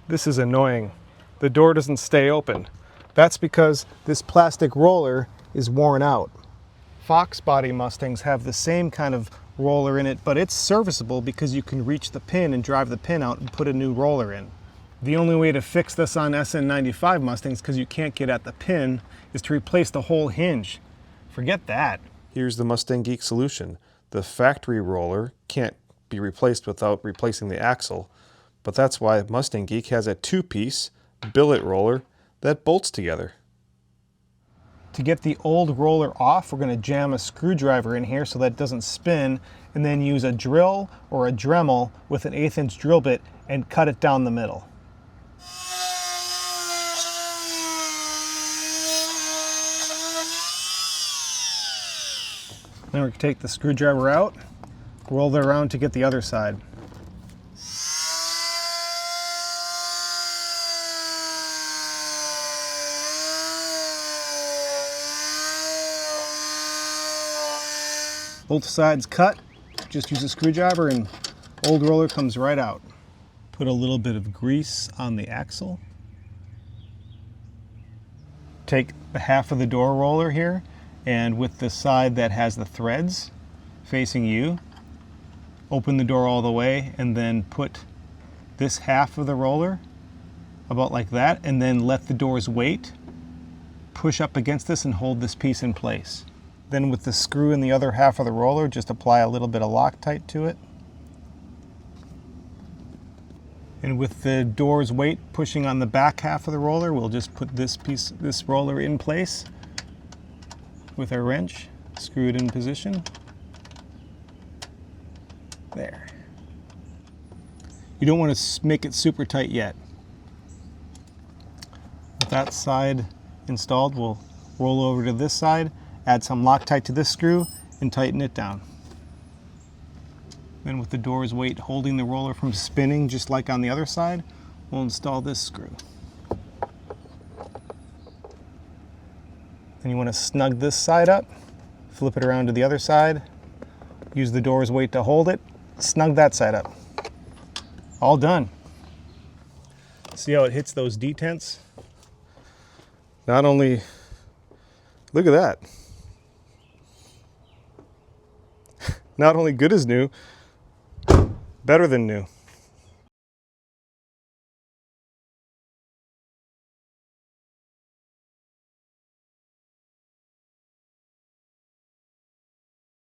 This is annoying. The door doesn't stay open. That's because this plastic roller is worn out. Foxbody Mustangs have the same kind of roller in it, but it's serviceable because you can reach the pin and drive the pin out and put a new roller in. The only way to fix this on SN95 Mustangs, because you can't get at the pin, is to replace the whole hinge. Forget that. Here's the Mustang Geek solution. The factory roller can't be replaced without replacing the axle, but that's why Mustang Geek has a two-piece billet roller that bolts together. To get the old roller off, we're going to jam a screwdriver in here so that it doesn't spin, and then use a drill or a Dremel with an 1/8 inch drill bit and cut it down the middle. Then we're going to take the screwdriver out, roll it around to get the other side. Both sides cut, just use a screwdriver and old roller comes right out. Put a little bit of grease on the axle. Take the half of the door roller here, and with the side that has the threads facing you, open the door all the way and then put this half of the roller about like that, and then let the door's weight push up against this and hold this piece in place. Then with the screw in the other half of the roller, just apply a little bit of Loctite to it. And with the door's weight pushing on the back half of the roller, we'll just put this roller in place with our wrench, screw it in position. There. You don't want to make it super tight yet. With that side installed, we'll roll over to this side, add some Loctite to this screw, and tighten it down. Then with the door's weight holding the roller from spinning just like on the other side, we'll install this screw. Then you want to snug this side up, flip it around to the other side, use the door's weight to hold it, snug that side up. All done. See how it hits those detents? Not only, look at that. Not only good as new, better than new.